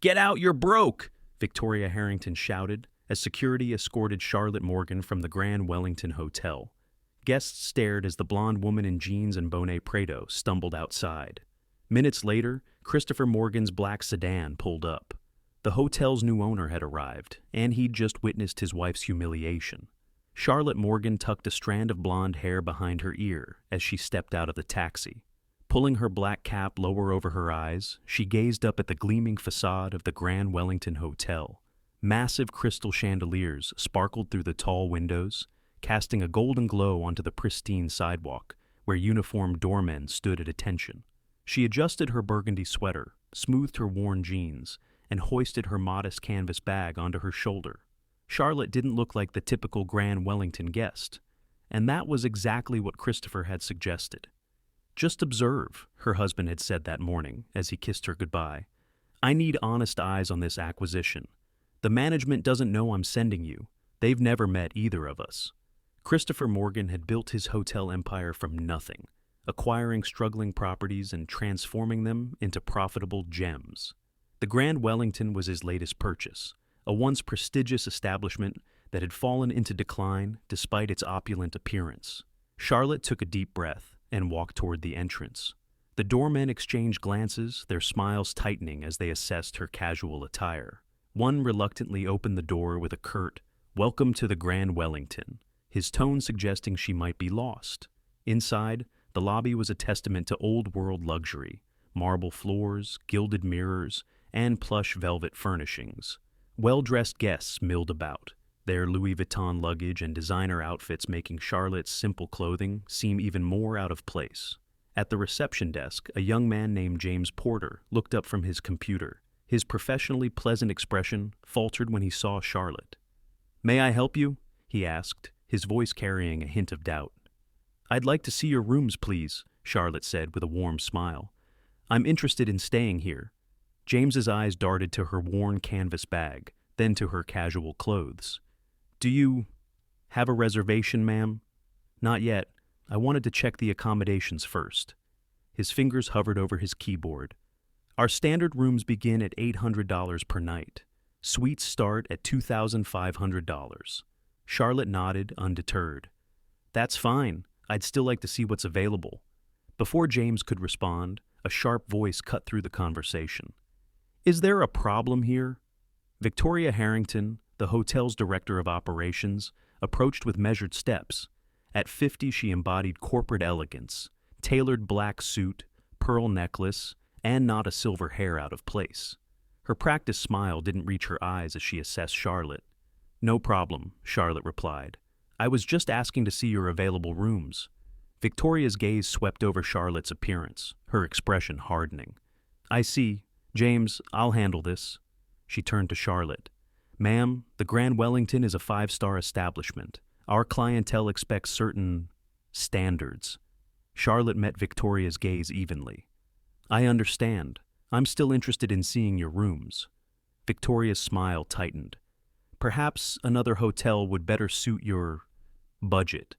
"Get out, you're broke!" Victoria Harrington shouted as security escorted Charlotte Morgan from the Grand Wellington Hotel. Guests stared as the blonde woman in jeans and bonnet Prado stumbled outside. Minutes later, Christopher Morgan's black sedan pulled up. The hotel's new owner had arrived, and he'd just witnessed his wife's humiliation. Charlotte Morgan tucked a strand of blonde hair behind her ear as she stepped out of the taxi. Pulling her black cap lower over her eyes, she gazed up at the gleaming facade of the Grand Wellington Hotel. Massive crystal chandeliers sparkled through the tall windows, casting a golden glow onto the pristine sidewalk, where uniformed doormen stood at attention. She adjusted her burgundy sweater, smoothed her worn jeans, and hoisted her modest canvas bag onto her shoulder. Charlotte didn't look like the typical Grand Wellington guest, and that was exactly what Christopher had suggested. "Just observe," her husband had said that morning as he kissed her goodbye. "I need honest eyes on this acquisition. The management doesn't know I'm sending you. They've never met either of us." Christopher Morgan had built his hotel empire from nothing, acquiring struggling properties and transforming them into profitable gems. The Grand Wellington was his latest purchase, a once prestigious establishment that had fallen into decline despite its opulent appearance. Charlotte took a deep breath and walked toward the entrance. The doormen exchanged glances, their smiles tightening as they assessed her casual attire. One reluctantly opened the door with a curt, "Welcome to the Grand Wellington," his tone suggesting she might be lost. Inside, the lobby was a testament to old-world luxury: marble floors, gilded mirrors, and plush velvet furnishings. Well-dressed guests milled about, their Louis Vuitton luggage and designer outfits making Charlotte's simple clothing seem even more out of place. At the reception desk, a young man named James Porter looked up from his computer. His professionally pleasant expression faltered when he saw Charlotte. "May I help you?" he asked, his voice carrying a hint of doubt. "I'd like to see your rooms, please," Charlotte said with a warm smile. "I'm interested in staying here." James's eyes darted to her worn canvas bag, then to her casual clothes. "Do you have a reservation, ma'am?" "Not yet. I wanted to check the accommodations first." His fingers hovered over his keyboard. "Our standard rooms begin at $800 per night. Suites start at $2,500. Charlotte nodded, undeterred. "That's fine. I'd still like to see what's available." Before James could respond, a sharp voice cut through the conversation. "Is there a problem here?" Victoria Harrington, the hotel's director of operations, approached with measured steps. At 50, she embodied corporate elegance: tailored black suit, pearl necklace, and not a silver hair out of place. Her practiced smile didn't reach her eyes as she assessed Charlotte. "No problem," Charlotte replied. "I was just asking to see your available rooms." Victoria's gaze swept over Charlotte's appearance, her expression hardening. "I see. James, I'll handle this." She turned to Charlotte. "Ma'am, the Grand Wellington is a 5-star establishment. Our clientele expects certain standards." Charlotte met Victoria's gaze evenly. "I understand. I'm still interested in seeing your rooms." Victoria's smile tightened. "Perhaps another hotel would better suit your budget.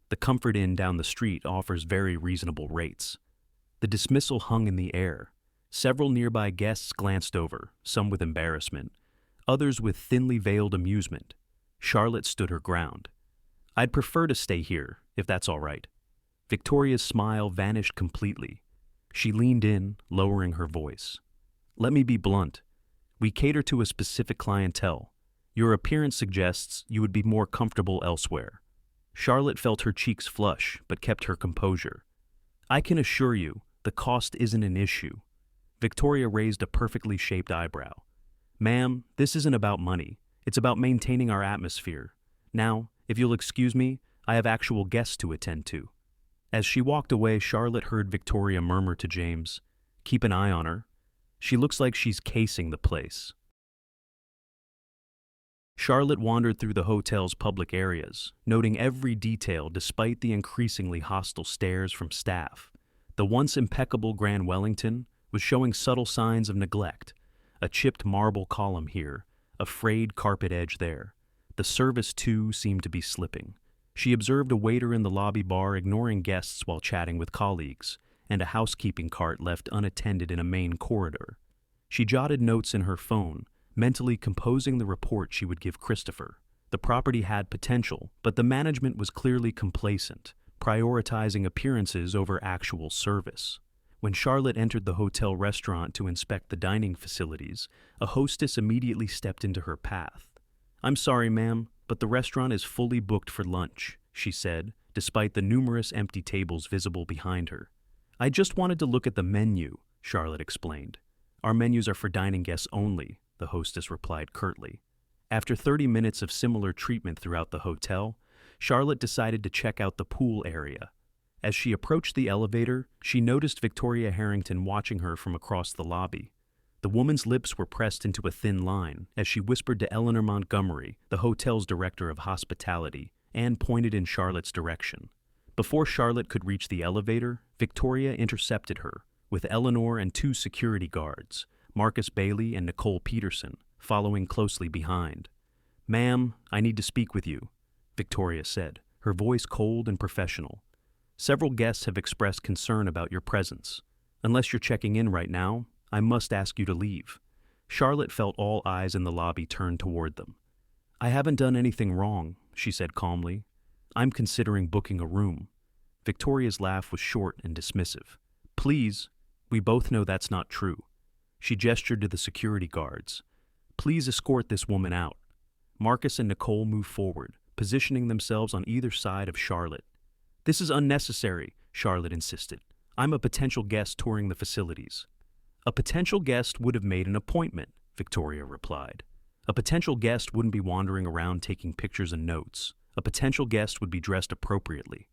The Comfort Inn down the street offers very reasonable rates." The dismissal hung in the air. Several nearby guests glanced over, some with embarrassment, others with thinly veiled amusement. Charlotte stood her ground. "I'd prefer to stay here, if that's all right." Victoria's smile vanished completely. She leaned in, lowering her voice. "Let me be blunt. We cater to a specific clientele. Your appearance suggests you would be more comfortable elsewhere." Charlotte felt her cheeks flush, but kept her composure. "I can assure you, the cost isn't an issue." Victoria raised a perfectly shaped eyebrow. "Ma'am, this isn't about money. It's about maintaining our atmosphere. Now, if you'll excuse me, I have actual guests to attend to." As she walked away, Charlotte heard Victoria murmur to James, "Keep an eye on her. She looks like she's casing the place." Charlotte wandered through the hotel's public areas, noting every detail despite the increasingly hostile stares from staff. The once impeccable Grand Wellington was showing subtle signs of neglect: a chipped marble column here, a frayed carpet edge there. The service, too, seemed to be slipping. She observed a waiter in the lobby bar ignoring guests while chatting with colleagues, and a housekeeping cart left unattended in a main corridor. She jotted notes in her phone, mentally composing the report she would give Christopher. The property had potential, but the management was clearly complacent, prioritizing appearances over actual service. When Charlotte entered the hotel restaurant to inspect the dining facilities, a hostess immediately stepped into her path. "I'm sorry, ma'am, but the restaurant is fully booked for lunch," she said, despite the numerous empty tables visible behind her. "I just wanted to look at the menu," Charlotte explained. "Our menus are for dining guests only," the hostess replied curtly. After 30 minutes of similar treatment throughout the hotel, Charlotte decided to check out the pool area. As she approached the elevator, she noticed Victoria Harrington watching her from across the lobby. The woman's lips were pressed into a thin line as she whispered to Eleanor Montgomery, the hotel's director of hospitality, and pointed in Charlotte's direction. Before Charlotte could reach the elevator, Victoria intercepted her, with Eleanor and 2 security guards, Marcus Bailey and Nicole Peterson, following closely behind. "Ma'am, I need to speak with you," Victoria said, her voice cold and professional. "Several guests have expressed concern about your presence. Unless you're checking in right now, I must ask you to leave." Charlotte felt all eyes in the lobby turn toward them. "I haven't done anything wrong," she said calmly. "I'm considering booking a room." Victoria's laugh was short and dismissive. "Please, we both know that's not true." She gestured to the security guards. "Please escort this woman out." Marcus and Nicole moved forward, positioning themselves on either side of Charlotte. "This is unnecessary," Charlotte insisted. "I'm a potential guest touring the facilities." "A potential guest would have made an appointment," Victoria replied. "A potential guest wouldn't be wandering around taking pictures and notes. A potential guest would be dressed appropriately."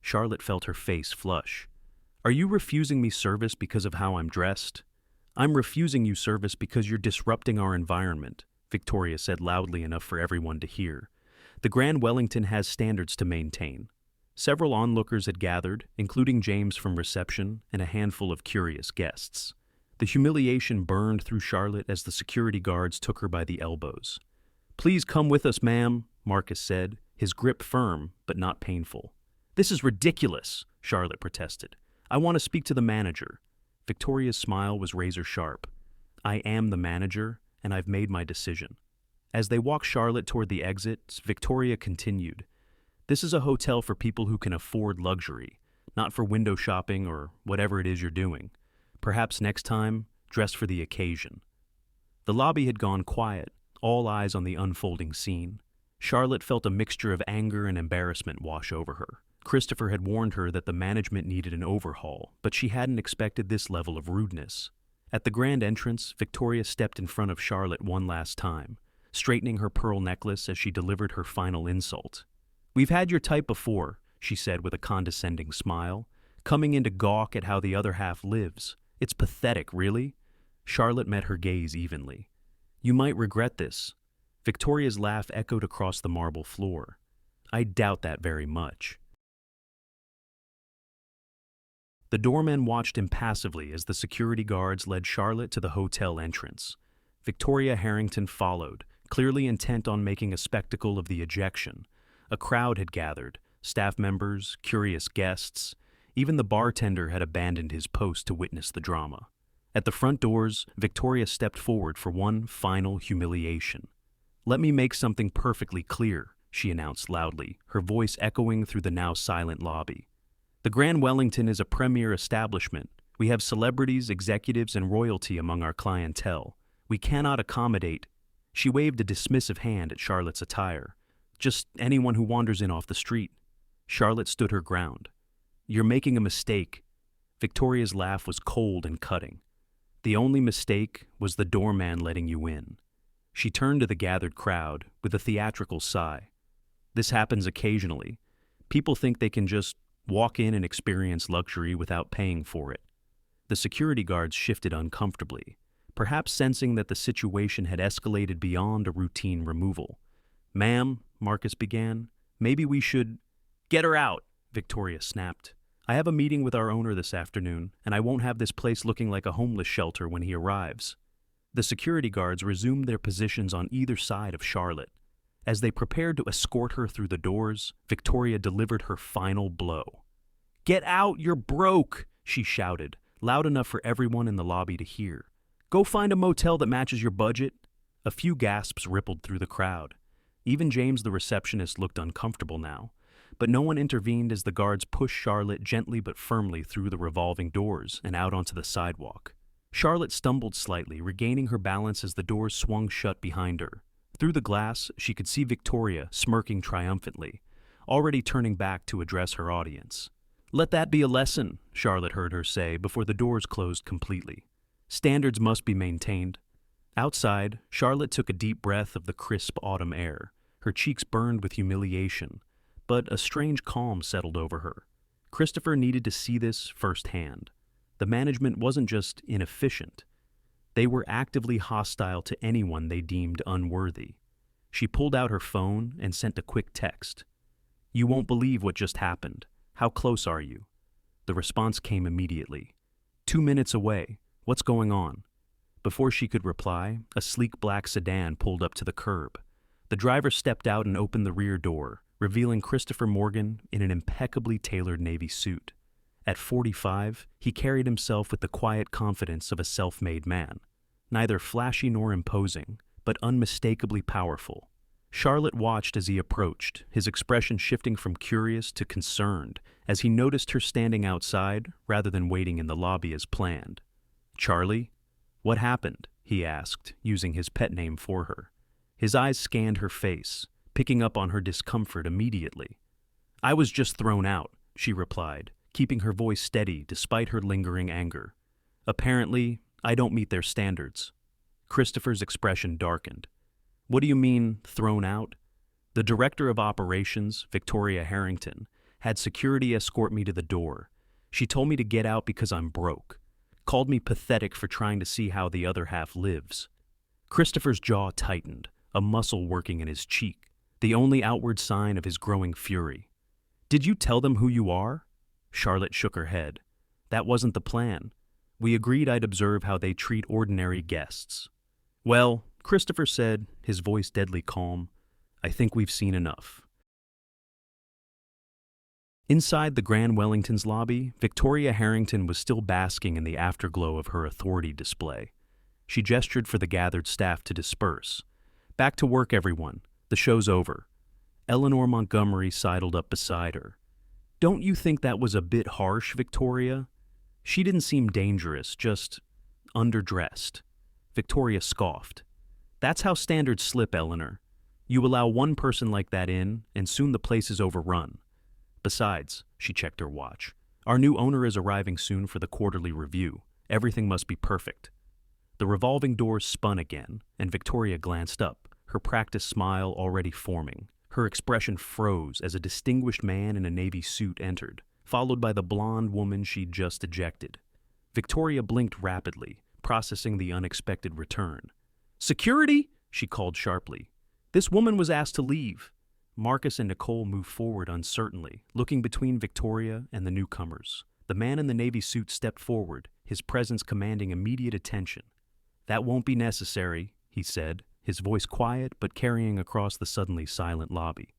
Charlotte felt her face flush. "Are you refusing me service because of how I'm dressed?" "I'm refusing you service because you're disrupting our environment," Victoria said loudly enough for everyone to hear. "The Grand Wellington has standards to maintain." Several onlookers had gathered, including James from reception and a handful of curious guests. The humiliation burned through Charlotte as the security guards took her by the elbows. "Please come with us, ma'am," Marcus said, his grip firm but not painful. "This is ridiculous," Charlotte protested. "I want to speak to the manager." Victoria's smile was razor sharp. "I am the manager, and I've made my decision." As they walked Charlotte toward the exit, Victoria continued. "This is a hotel for people who can afford luxury, not for window shopping or whatever it is you're doing. Perhaps next time, dress for the occasion." The lobby had gone quiet, all eyes on the unfolding scene. Charlotte felt a mixture of anger and embarrassment wash over her. Christopher had warned her that the management needed an overhaul, but she hadn't expected this level of rudeness. At the grand entrance, Victoria stepped in front of Charlotte one last time, straightening her pearl necklace as she delivered her final insult. "We've had your type before," she said with a condescending smile, "coming in to gawk at how the other half lives. It's pathetic, really." Charlotte met her gaze evenly. "You might regret this." Victoria's laugh echoed across the marble floor. "I doubt that very much." The doorman watched impassively as the security guards led Charlotte to the hotel entrance. Victoria Harrington followed, clearly intent on making a spectacle of the ejection. A crowd had gathered, staff members, curious guests. Even the bartender had abandoned his post to witness the drama. At the front doors, Victoria stepped forward for one final humiliation. "Let me make something perfectly clear," she announced loudly, her voice echoing through the now silent lobby. "The Grand Wellington is a premier establishment. We have celebrities, executives, and royalty among our clientele. We cannot accommodate—" She waved a dismissive hand at Charlotte's attire. "Just anyone who wanders in off the street." Charlotte stood her ground. "You're making a mistake." Victoria's laugh was cold and cutting. "The only mistake was the doorman letting you in." She turned to the gathered crowd with a theatrical sigh. "This happens occasionally. People think they can just walk in and experience luxury without paying for it." The security guards shifted uncomfortably, perhaps sensing that the situation had escalated beyond a routine removal. "Ma'am," Marcus began, "maybe we should—" "Get her out," Victoria snapped. "I have a meeting with our owner this afternoon, and I won't have this place looking like a homeless shelter when he arrives." The security guards resumed their positions on either side of Charlotte. As they prepared to escort her through the doors, Victoria delivered her final blow. "Get out, you're broke!" she shouted, loud enough for everyone in the lobby to hear. Go find a motel that matches your budget. A few gasps rippled through the crowd. Even James, the receptionist, looked uncomfortable now. But no one intervened as the guards pushed Charlotte gently but firmly through the revolving doors and out onto the sidewalk. Charlotte stumbled slightly, regaining her balance as the doors swung shut behind her. Through the glass, she could see Victoria smirking triumphantly, already turning back to address her audience. "Let that be a lesson," Charlotte heard her say before the doors closed completely. "Standards must be maintained." Outside, Charlotte took a deep breath of the crisp autumn air. Her cheeks burned with humiliation, but a strange calm settled over her. Christopher needed to see this firsthand. The management wasn't just inefficient. They were actively hostile to anyone they deemed unworthy. She pulled out her phone and sent a quick text. "You won't believe what just happened. How close are you?" The response came immediately. "2 minutes away. What's going on?" Before she could reply, a sleek black sedan pulled up to the curb. The driver stepped out and opened the rear door, revealing Christopher Morgan in an impeccably tailored navy suit. At 45, he carried himself with the quiet confidence of a self-made man. Neither flashy nor imposing, but unmistakably powerful. Charlotte watched as he approached, his expression shifting from curious to concerned as he noticed her standing outside rather than waiting in the lobby as planned. "Charlie? What happened?" he asked, using his pet name for her. His eyes scanned her face, picking up on her discomfort immediately. "I was just thrown out," she replied, keeping her voice steady despite her lingering anger. "Apparently, I don't meet their standards." Christopher's expression darkened. "What do you mean, thrown out?" "The director of operations, Victoria Harrington, had security escort me to the door. She told me to get out because I'm broke. Called me pathetic for trying to see how the other half lives." Christopher's jaw tightened, a muscle working in his cheek, the only outward sign of his growing fury. "Did you tell them who you are?" Charlotte shook her head. "That wasn't the plan. We agreed I'd observe how they treat ordinary guests." "Well," Christopher said, his voice deadly calm, "I think we've seen enough." Inside the Grand Wellington's lobby, Victoria Harrington was still basking in the afterglow of her authority display. She gestured for the gathered staff to disperse. "Back to work, everyone. The show's over." Eleanor Montgomery sidled up beside her. "Don't you think that was a bit harsh, Victoria?" She didn't seem dangerous, just underdressed. Victoria scoffed. "That's how standards slip, Eleanor. You allow one person like that in, and soon the place is overrun. Besides," she checked her watch, "our new owner is arriving soon for the quarterly review. Everything must be perfect." The revolving doors spun again, and Victoria glanced up, her practiced smile already forming. Her expression froze as a distinguished man in a navy suit entered, followed by the blonde woman she'd just ejected. Victoria blinked rapidly, processing the unexpected return. "Security!" she called sharply. "This woman was asked to leave." Marcus and Nicole moved forward uncertainly, looking between Victoria and the newcomers. The man in the navy suit stepped forward, his presence commanding immediate attention. "That won't be necessary," he said, his voice quiet but carrying across the suddenly silent lobby.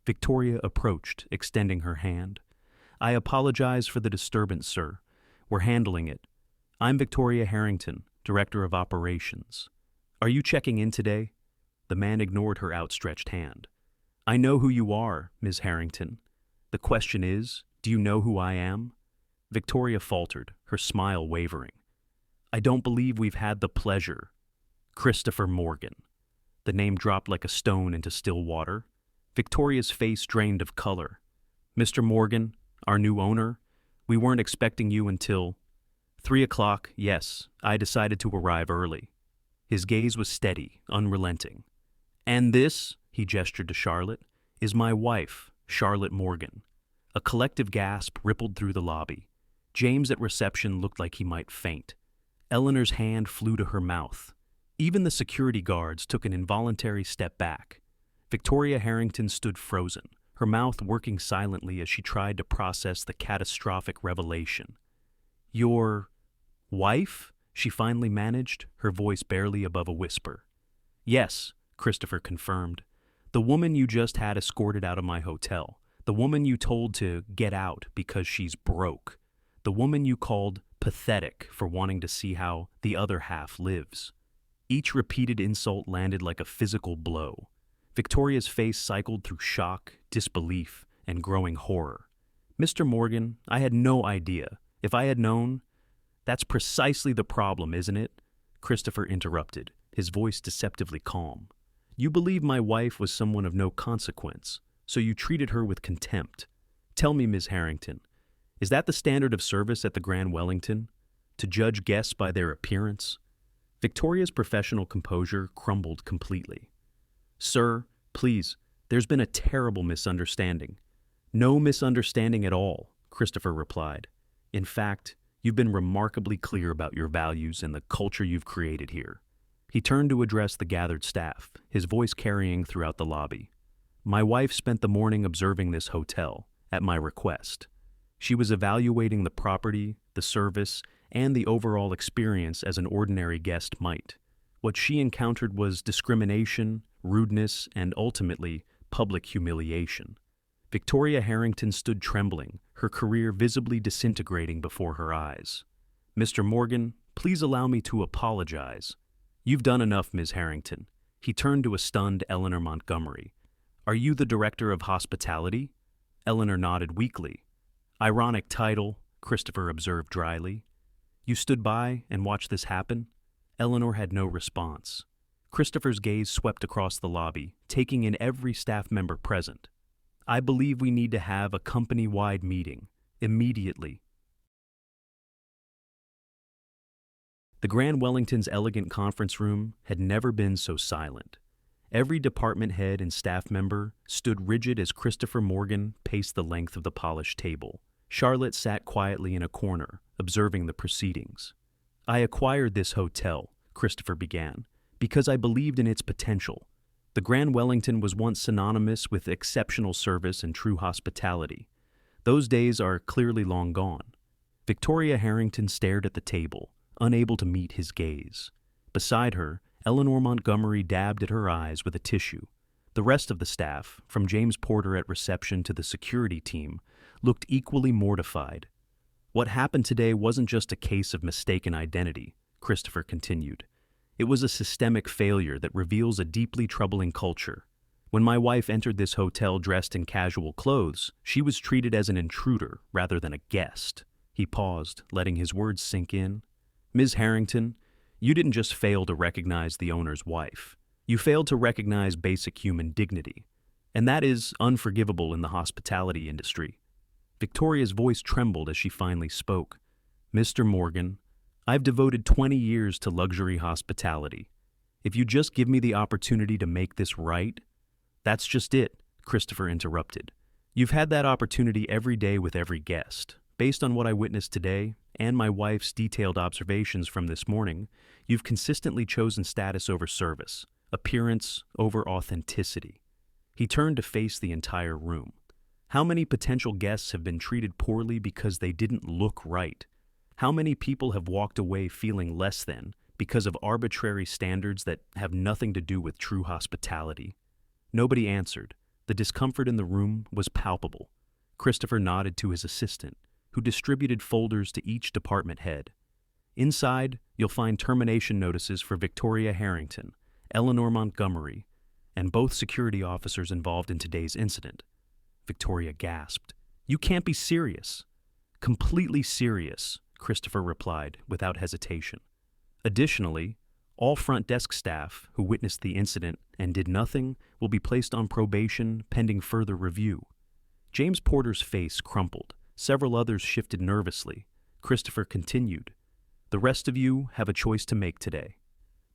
Victoria approached, extending her hand. "I apologize for the disturbance, sir. We're handling it. I'm Victoria Harrington, Director of Operations. Are you checking in today?" The man ignored her outstretched hand. "I know who you are, Ms. Harrington. The question is, do you know who I am?" Victoria faltered, her smile wavering. "I don't believe we've had the pleasure." "Christopher Morgan." The name dropped like a stone into still water. Victoria's face drained of color. "Mr. Morgan, our new owner, we weren't expecting you until 3 o'clock, yes, I decided to arrive early." His gaze was steady, unrelenting. "And this," he gestured to Charlotte, "is my wife, Charlotte Morgan." A collective gasp rippled through the lobby. James at reception looked like he might faint. Eleanor's hand flew to her mouth. Even the security guards took an involuntary step back. Victoria Harrington stood frozen, her mouth working silently as she tried to process the catastrophic revelation. "Your wife?" she finally managed, her voice barely above a whisper. "Yes," Christopher confirmed. "The woman you just had escorted out of my hotel. The woman you told to get out because she's broke. The woman you called pathetic for wanting to see how the other half lives. Each repeated insult landed like a physical blow. Victoria's face cycled through shock, disbelief, and growing horror. "Mr. Morgan, I had no idea. If I had known—" "That's precisely the problem, isn't it?" Christopher interrupted, his voice deceptively calm. "You believe my wife was someone of no consequence, so you treated her with contempt. Tell me, Ms. Harrington, is that the standard of service at the Grand Wellington? To judge guests by their appearance?" Victoria's professional composure crumbled completely. "Sir, please, there's been a terrible misunderstanding." "No misunderstanding at all," Christopher replied. "In fact, you've been remarkably clear about your values and the culture you've created here." He turned to address the gathered staff, his voice carrying throughout the lobby. "My wife spent the morning observing this hotel, at my request. She was evaluating the property, the service, and the overall experience as an ordinary guest might. What she encountered was discrimination, rudeness, and ultimately, public humiliation." Victoria Harrington stood trembling, her career visibly disintegrating before her eyes. "Mr. Morgan, please allow me to apologize." "You've done enough, Ms. Harrington." He turned to a stunned Eleanor Montgomery. "Are you the director of hospitality?" Eleanor nodded weakly. "Ironic title," Christopher observed dryly. "You stood by and watched this happen?" Eleanor had no response. Christopher's gaze swept across the lobby, taking in every staff member present. "I believe we need to have a company-wide meeting, immediately." The Grand Wellington's elegant conference room had never been so silent. Every department head and staff member stood rigid as Christopher Morgan paced the length of the polished table. Charlotte sat quietly in a corner, observing the proceedings. "I acquired this hotel," Christopher began, "because I believed in its potential. The Grand Wellington was once synonymous with exceptional service and true hospitality. Those days are clearly long gone." Victoria Harrington stared at the table, unable to meet his gaze. Beside her, Eleanor Montgomery dabbed at her eyes with a tissue. The rest of the staff, from James Porter at reception to the security team, looked equally mortified. "What happened today wasn't just a case of mistaken identity," Christopher continued. "It was a systemic failure that reveals a deeply troubling culture. When my wife entered this hotel dressed in casual clothes, she was treated as an intruder rather than a guest." He paused, letting his words sink in. "Ms. Harrington, you didn't just fail to recognize the owner's wife. You failed to recognize basic human dignity. And that is unforgivable in the hospitality industry." Victoria's voice trembled as she finally spoke. "Mr. Morgan, I've devoted 20 years to luxury hospitality. If you just give me the opportunity to make this right—" "That's just it," Christopher interrupted. "You've had that opportunity every day with every guest. Based on what I witnessed today, and my wife's detailed observations from this morning, you've consistently chosen status over service, appearance over authenticity." He turned to face the entire room. How many potential guests have been treated poorly because they didn't look right? How many people have walked away feeling less than because of arbitrary standards that have nothing to do with true hospitality? Nobody answered. The discomfort in the room was palpable. Christopher nodded to his assistant, who distributed folders to each department head. "Inside, you'll find termination notices for Victoria Harrington, Eleanor Montgomery, and both security officers involved in today's incident." Victoria gasped. "You can't be serious." "Completely serious," Christopher replied without hesitation. "Additionally, all front desk staff who witnessed the incident and did nothing will be placed on probation pending further review." James Porter's face crumpled. Several others shifted nervously. Christopher continued. "The rest of you have a choice to make today.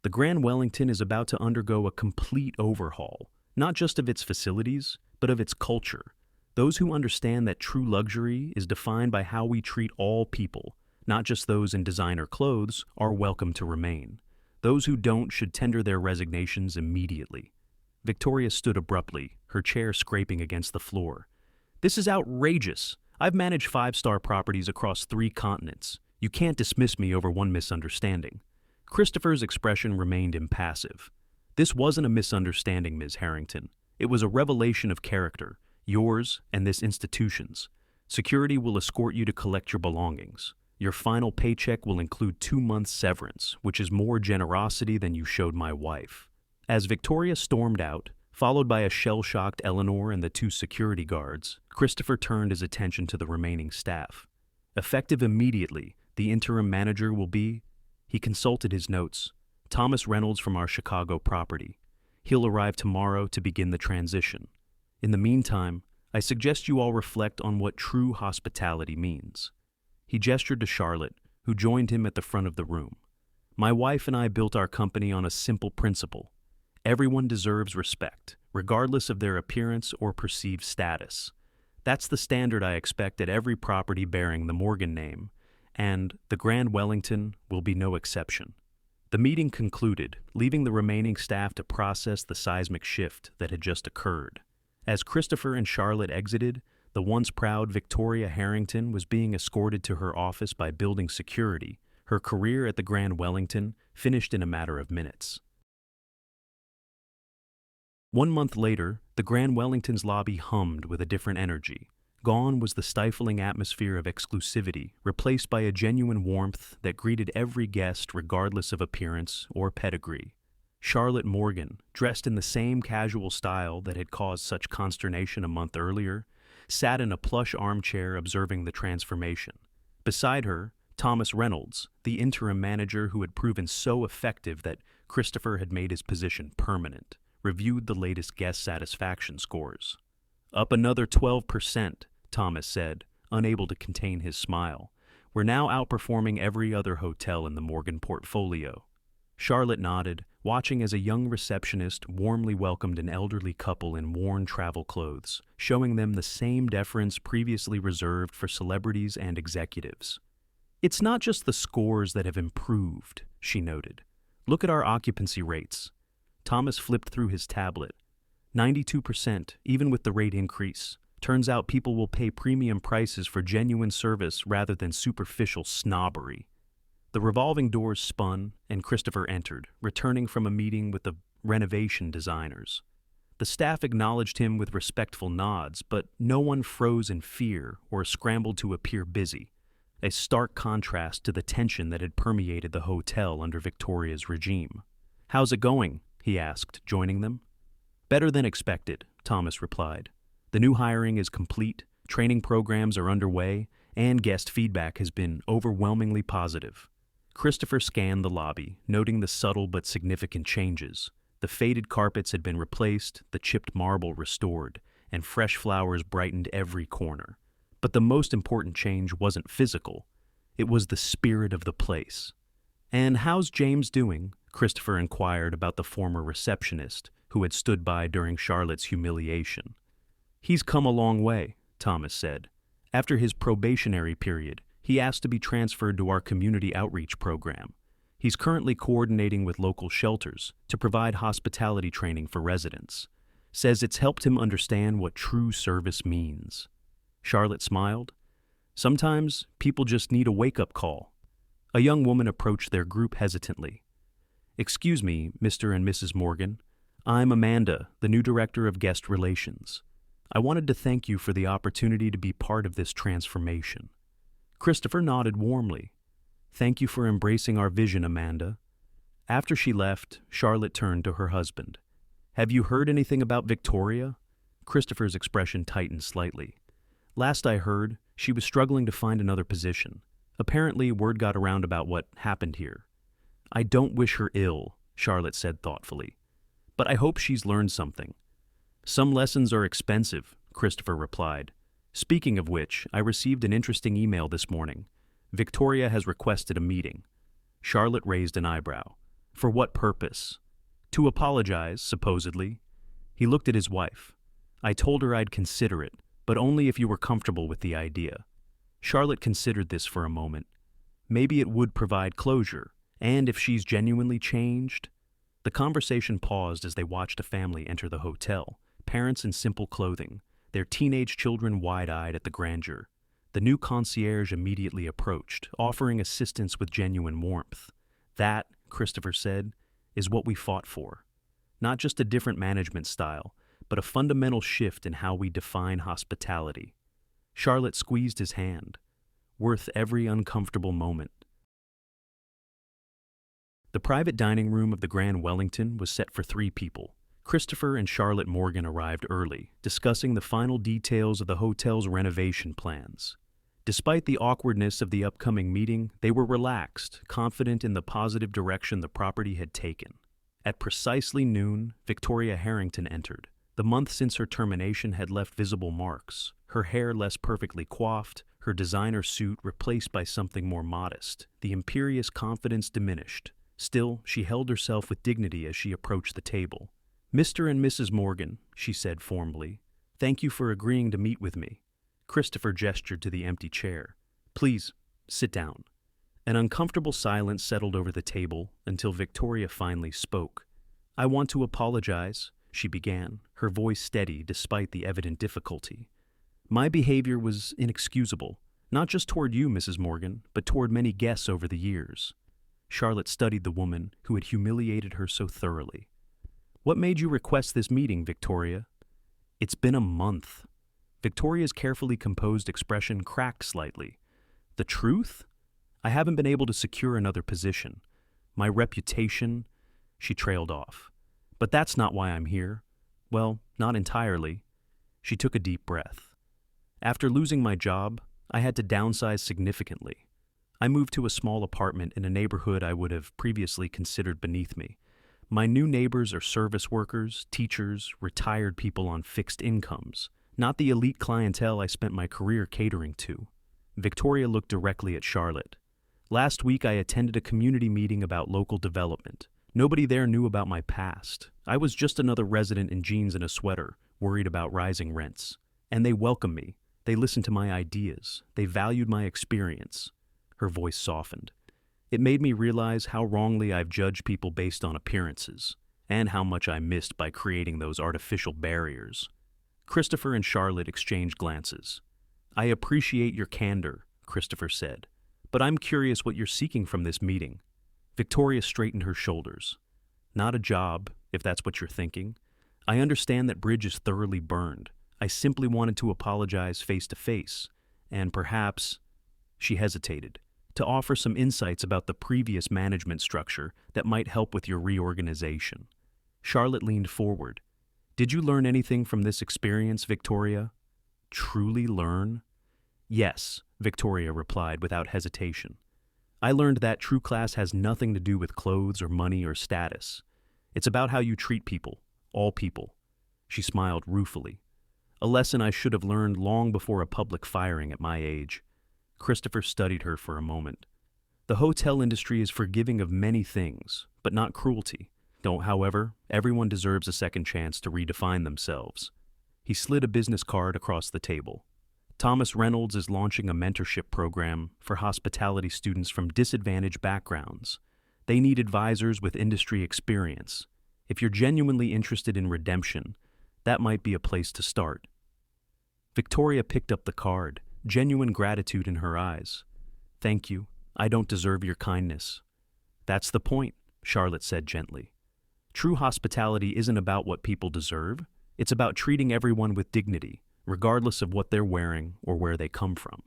The Grand Wellington is about to undergo a complete overhaul, not just of its facilities, but of its culture. Those who understand that true luxury is defined by how we treat all people, not just those in designer clothes, are welcome to remain. Those who don't should tender their resignations immediately." Victoria stood abruptly, her chair scraping against the floor. "This is outrageous. I've managed 5-star properties across 3 continents. You can't dismiss me over one misunderstanding." Christopher's expression remained impassive. "This wasn't a misunderstanding, Ms. Harrington. It was a revelation of character, yours and this institution's. Security will escort you to collect your belongings." Your final paycheck will include 2 months' severance, which is more generosity than you showed my wife." As Victoria stormed out, followed by a shell-shocked Eleanor and the two security guards, Christopher turned his attention to the remaining staff. Effective immediately, the interim manager will be— He consulted his notes. "Thomas Reynolds from our Chicago property. He'll arrive tomorrow to begin the transition. In the meantime, I suggest you all reflect on what true hospitality means." He gestured to Charlotte, who joined him at the front of the room. "My wife and I built our company on a simple principle. Everyone deserves respect, regardless of their appearance or perceived status. That's the standard I expect at every property bearing the Morgan name, and the Grand Wellington will be no exception." The meeting concluded, leaving the remaining staff to process the seismic shift that had just occurred. As Christopher and Charlotte exited, the once proud Victoria Harrington was being escorted to her office by building security. Her career at the Grand Wellington finished in a matter of minutes. 1 month later, the Grand Wellington's lobby hummed with a different energy. Gone was the stifling atmosphere of exclusivity, replaced by a genuine warmth that greeted every guest regardless of appearance or pedigree. Charlotte Morgan, dressed in the same casual style that had caused such consternation a month earlier, sat in a plush armchair observing the transformation. Beside her, Thomas Reynolds, the interim manager who had proven so effective that Christopher had made his position permanent, reviewed the latest guest satisfaction scores. "Up another 12%, Thomas said, unable to contain his smile. "We're now outperforming every other hotel in the Morgan portfolio." Charlotte nodded, watching as a young receptionist warmly welcomed an elderly couple in worn travel clothes, showing them the same deference previously reserved for celebrities and executives. "It's not just the scores that have improved," she noted. "Look at our occupancy rates." Thomas flipped through his tablet. 92%, even with the rate increase. Turns out people will pay premium prices for genuine service rather than superficial snobbery. The revolving doors spun, and Christopher entered, returning from a meeting with the renovation designers. The staff acknowledged him with respectful nods, but no one froze in fear or scrambled to appear busy, a stark contrast to the tension that had permeated the hotel under Victoria's regime. "How's it going?" he asked, joining them. "Better than expected," Thomas replied. "The new hiring is complete, training programs are underway, and guest feedback has been overwhelmingly positive." Christopher scanned the lobby, noting the subtle but significant changes. The faded carpets had been replaced, the chipped marble restored, and fresh flowers brightened every corner. But the most important change wasn't physical. It was the spirit of the place. "And how's James doing?" Christopher inquired about the former receptionist, who had stood by during Charlotte's humiliation. "He's come a long way," Thomas said. "After his probationary period, he asked to be transferred to our community outreach program. He's currently coordinating with local shelters to provide hospitality training for residents. Says it's helped him understand what true service means." Charlotte smiled. "Sometimes people just need a wake-up call." A young woman approached their group hesitantly. "Excuse me, Mr. and Mrs. Morgan. I'm Amanda, the new director of guest relations. I wanted to thank you for the opportunity to be part of this transformation." Christopher nodded warmly. "Thank you for embracing our vision, Amanda." After she left, Charlotte turned to her husband. "Have you heard anything about Victoria?" Christopher's expression tightened slightly. "Last I heard, she was struggling to find another position. Apparently, word got around about what happened here." "I don't wish her ill," Charlotte said thoughtfully. "But I hope she's learned something." "Some lessons are expensive," Christopher replied. "Speaking of which, I received an interesting email this morning. Victoria has requested a meeting." Charlotte raised an eyebrow. "For what purpose?" "To apologize, supposedly." He looked at his wife. "I told her I'd consider it, but only if you were comfortable with the idea." Charlotte considered this for a moment. Maybe it would provide closure, and if she's genuinely changed. The conversation paused as they watched a family enter the hotel, parents in simple clothing, their teenage children wide-eyed at the grandeur. The new concierge immediately approached, offering assistance with genuine warmth. "That," Christopher said, "is what we fought for. Not just a different management style, but a fundamental shift in how we define hospitality." Charlotte squeezed his hand. worth every uncomfortable moment. The private dining room of the Grand Wellington was set for 3 people. Christopher and Charlotte Morgan arrived early, discussing the final details of the hotel's renovation plans. Despite the awkwardness of the upcoming meeting, they were relaxed, confident in the positive direction the property had taken. At precisely noon, Victoria Harrington entered. The month since her termination had left visible marks, her hair less perfectly coiffed, her designer suit replaced by something more modest. The imperious confidence diminished. Still, she held herself with dignity as she approached the table. "Mr. and Mrs. Morgan," she said formally, "thank you for agreeing to meet with me." Christopher gestured to the empty chair. "Please, sit down." An uncomfortable silence settled over the table until Victoria finally spoke. "I want to apologize," she began, her voice steady despite the evident difficulty. "My behavior was inexcusable, not just toward you, Mrs. Morgan, but toward many guests over the years." Charlotte studied the woman who had humiliated her so thoroughly. "What made you request this meeting, Victoria?" "It's been a month." Victoria's carefully composed expression cracked slightly. "The truth? I haven't been able to secure another position. My reputation—" She trailed off. "But that's not why I'm here. Well, not entirely." She took a deep breath. "After losing my job, I had to downsize significantly. I moved to a small apartment in a neighborhood I would have previously considered beneath me. My new neighbors are service workers, teachers, retired people on fixed incomes, not the elite clientele I spent my career catering to." Victoria looked directly at Charlotte. "Last week I attended a community meeting about local development. Nobody there knew about my past. I was just another resident in jeans and a sweater, worried about rising rents. And they welcomed me. They listened to my ideas. They valued my experience." Her voice softened. "It made me realize how wrongly I've judged people based on appearances, and how much I missed by creating those artificial barriers." Christopher and Charlotte exchanged glances. "I appreciate your candor," Christopher said, "but I'm curious what you're seeking from this meeting." Victoria straightened her shoulders. "Not a job, if that's what you're thinking. I understand that bridge is thoroughly burned. I simply wanted to apologize face to face, and perhaps—" She hesitated. "To offer some insights about the previous management structure that might help with your reorganization." Charlotte leaned forward. "Did you learn anything from this experience, Victoria?" "Truly learn?" "Yes," Victoria replied without hesitation. "I learned that true class has nothing to do with clothes or money or status. It's about how you treat people, all people." She smiled ruefully. "A lesson I should have learned long before a public firing at my age." Christopher studied her for a moment. "The hotel industry is forgiving of many things, but not cruelty. However, everyone deserves a second chance to redefine themselves." He slid a business card across the table. "Thomas Reynolds is launching a mentorship program for hospitality students from disadvantaged backgrounds. They need advisors with industry experience. If you're genuinely interested in redemption, that might be a place to start." Victoria picked up the card, genuine gratitude in her eyes. "Thank you. I don't deserve your kindness." "That's the point," Charlotte said gently. "True hospitality isn't about what people deserve. It's about treating everyone with dignity, regardless of what they're wearing or where they come from."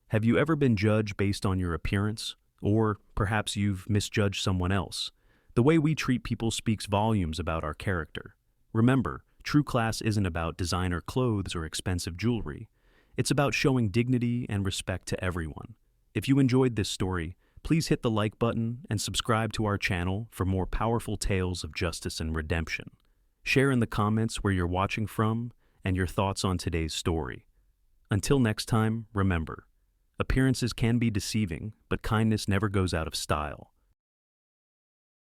Have you ever been judged based on your appearance? Or perhaps you've misjudged someone else? The way we treat people speaks volumes about our character. Remember, true class isn't about designer clothes or expensive jewelry. It's about showing dignity and respect to everyone. If you enjoyed this story, please hit the like button and subscribe to our channel for more powerful tales of justice and redemption. Share in the comments where you're watching from and your thoughts on today's story. Until next time, remember, appearances can be deceiving, but kindness never goes out of style.